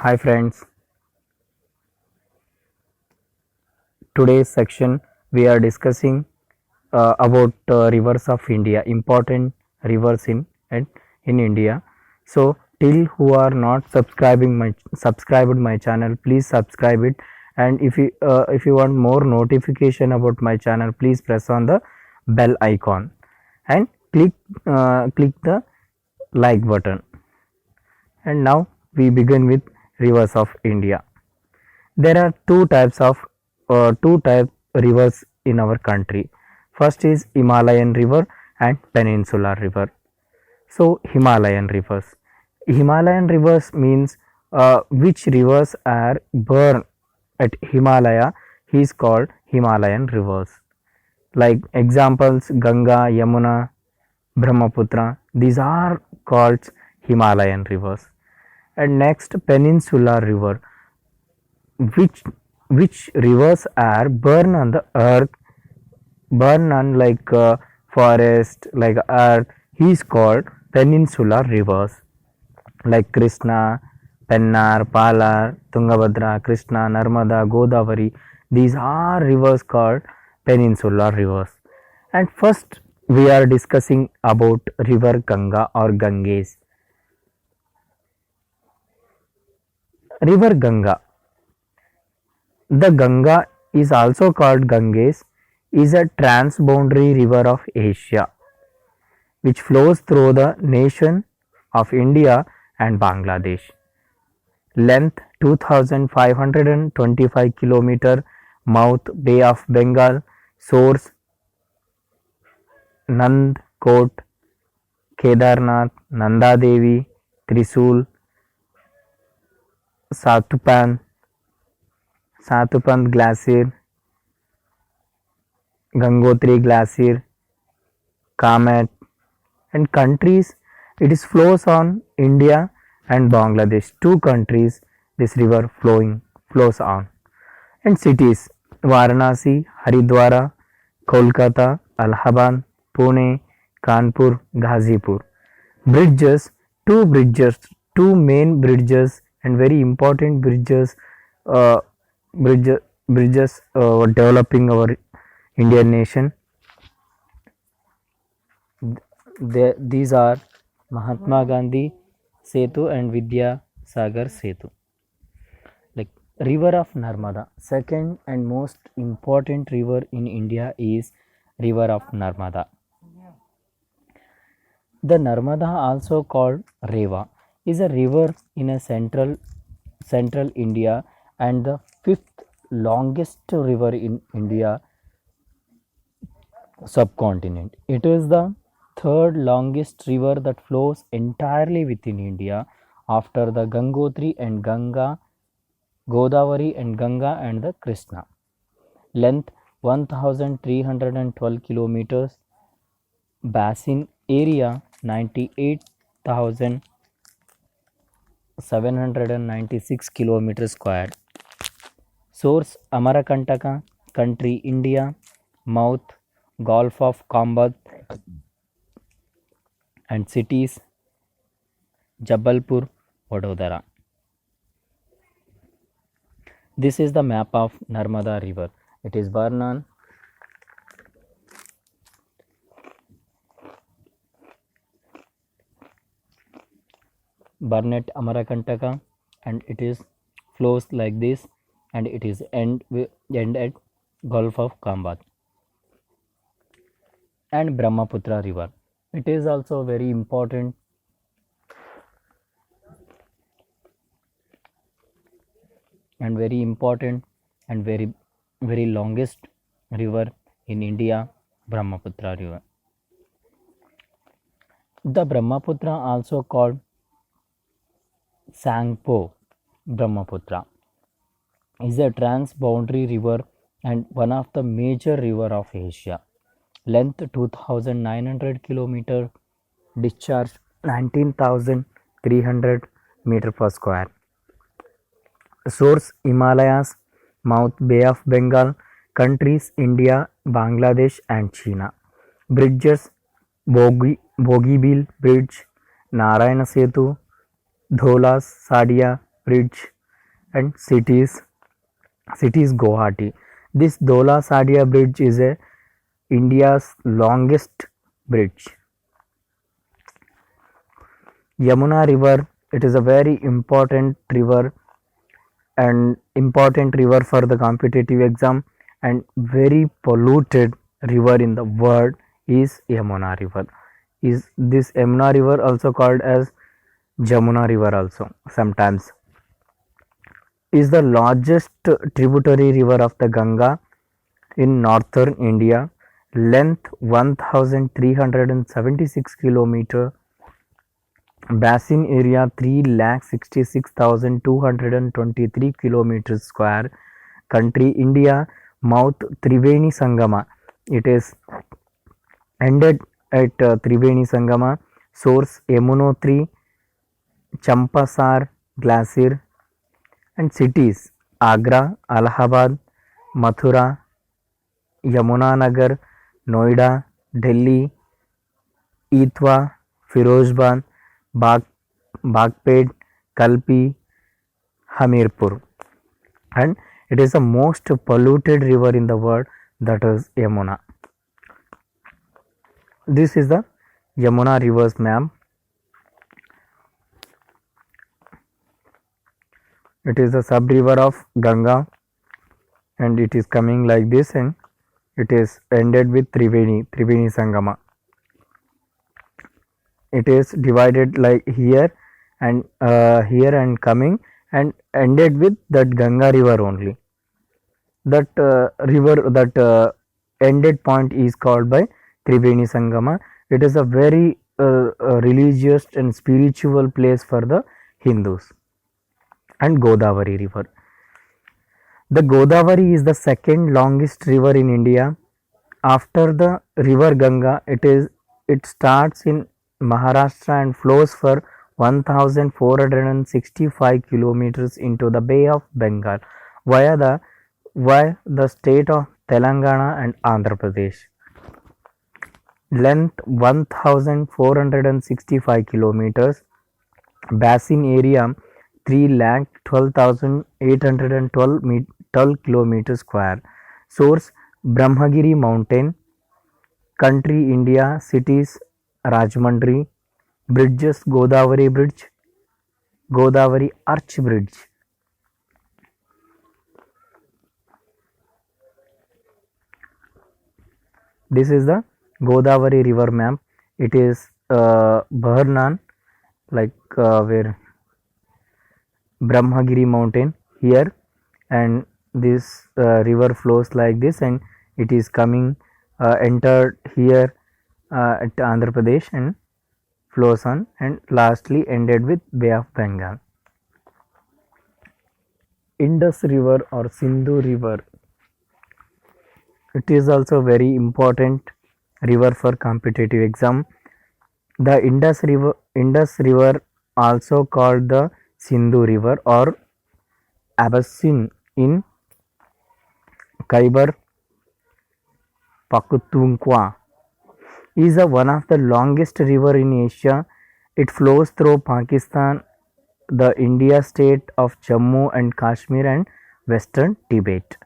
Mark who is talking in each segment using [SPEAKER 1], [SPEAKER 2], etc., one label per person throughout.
[SPEAKER 1] Hi friends, today's section we are discussing about rivers of India, important rivers in India. So till who are not subscribed my channel, please subscribe it. And if you want more notification about my channel, please press on the bell icon and click the like button. And now we begin with rivers of India. There are two type rivers in our country. First is Himalayan river and Peninsular river. So Himalayan rivers means which rivers are born at Himalaya is called Himalayan rivers. Like examples Ganga, Yamuna, Brahmaputra. These are called Himalayan rivers. And next Peninsular river, which which rivers are burn on the earth, burn on like forest, like earth, he is called peninsular rivers. Like Krishna, Pennar, Palar, Tungabhadra, Krishna, Narmada, Godavari, these are rivers called peninsular rivers. And first we are discussing about river Ganga or Ganges. River Ganga, the Ganga is also called Ganges, is a transboundary river of Asia which flows through the nation of India and Bangladesh. Length 2525 km, mouth Bay of Bengal, source Nandkot, Kedarnath, Nanda Devi, Trisul, Satupan, Satupant Glacier, Gangotri Glacier, Kamet, and countries. It is flows on India and Bangladesh. Two countries this river flows on. And cities Varanasi, Haridwara, Kolkata, Allahabad, Pune, Kanpur, Ghazipur. Bridges, two main bridges and very important uh, bridges developing our Indian nation. These are Mahatma Gandhi Setu and Vidya Sagar Setu. Like river of Narmada, second and most important river in India is river of Narmada. The Narmada, also called Reva, is a river in a central India and the fifth longest river in India subcontinent. It is the third longest river that flows entirely within India after the Gangotri and Ganga, Godavari and Ganga and the Krishna. Length 1312 kilometers, basin area 98,796 kilometers square. Source Amarakantaka, country India, mouth Gulf of Kambad, and cities Jabalpur, Vadodara. This is the map of Narmada river. It is Varnan, Barnet, Amarakantaka, and it is flows like this, and it is end at Gulf of Kambad. And Brahmaputra river. It is also very important and very longest river in India, Brahmaputra river. The Brahmaputra, also called Sangpo Brahmaputra, is a transboundary river and one of the major river of Asia. Length 2900 km, discharge 19,300 meter per square. Source Himalayas, mouth Bay of Bengal, countries India, Bangladesh and China. Bridges Bogibeel Bridge, Narayana Setu, Dholas, Sadia, Bridge, and cities Guwahati. This Dola Sadia Bridge is a India's longest bridge. Yamuna River, it is a very important river and important river for the competitive exam, and very polluted river in the world is Yamuna River. Is this Yamuna River also called as Jamuna River also sometimes, is the largest tributary river of the Ganga in northern India, length 1376 kilometer, basin area 3,66,223 kilometers square, country India, mouth Triveni Sangama, it is ended at Triveni Sangama, source Yamunotri, Champasar glacier, and cities Agra, Allahabad, Mathura, Yamunanagar, Noida, Delhi, Etwa, Firozabad, Bagpet, Kalpi, Hamirpur, and it is the most polluted river in the world, that is Yamuna. This is the Yamuna rivers map. It is a sub river of Ganga and it is coming like this, and it is ended with Triveni Sangama. It is divided like here and coming and ended with that Ganga river only. That river, that ended point is called by Triveni Sangama. It is a very religious and spiritual place for the Hindus. And Godavari river. The Godavari is the second longest river in India. After the river Ganga, it starts in Maharashtra and flows for 1465 kilometers into the Bay of Bengal via the state of Telangana and Andhra Pradesh. Length 1465 kilometers, basin area 3,12,812 kilometers square, source Brahmagiri mountain, country India, cities Rajahmundry, bridges Godavari bridge, Godavari arch bridge. This is the Godavari river map. It is Bharnan, like where Brahmagiri mountain here, and this river flows like this, and it is coming entered here at Andhra Pradesh and flows on, and lastly ended with Bay of Bengal. Indus river or Sindhu river, it is also very important river for competitive exam. The Indus river also called the Sindhu river or Abassin in Khyber Pakhtunkhwa is one of the longest river in Asia. It flows through Pakistan, the India state of Jammu and Kashmir and western Tibet.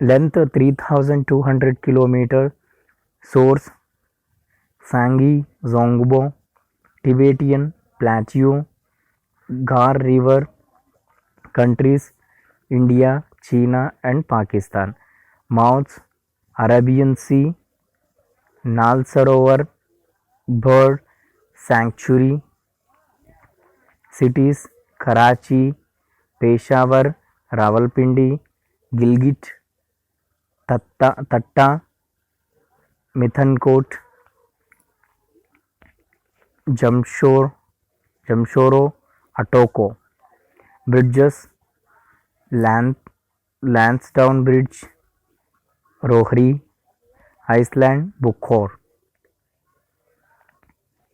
[SPEAKER 1] Length 3,200 km, source Sanghi Zongbo, Tibetan Plateau, Ghar river, countries India, China and Pakistan. Mouths Arabian Sea, Nal Sarovar bird sanctuary, cities Karachi, Peshawar, Rawalpindi, Gilgit, Tatta, Mithankot, Jamshoro, Atoko. Bridges Lansdowne Bridge, Rohri, Iceland, Bukhor.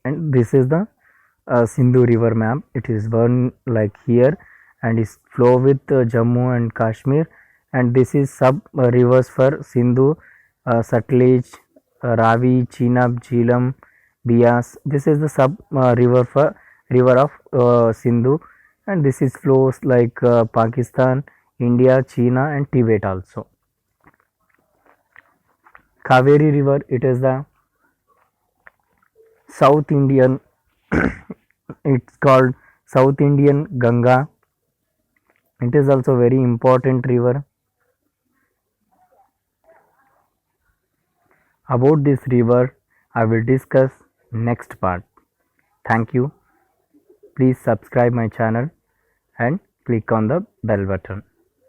[SPEAKER 1] And this is the Sindhu river map. It is one like here and is flow with Jammu and Kashmir, and this is sub rivers for Sindhu, Satluj, Ravi, Chenab, Jhelum, Beas. This is the sub river of Sindhu. and this is flows like Pakistan, India, China and Tibet also. Kaveri river, it is the South Indian, it's called South Indian Ganga. It is also very important river. About this river, I will discuss next part. Thank you. Please subscribe my channel and click on the bell button.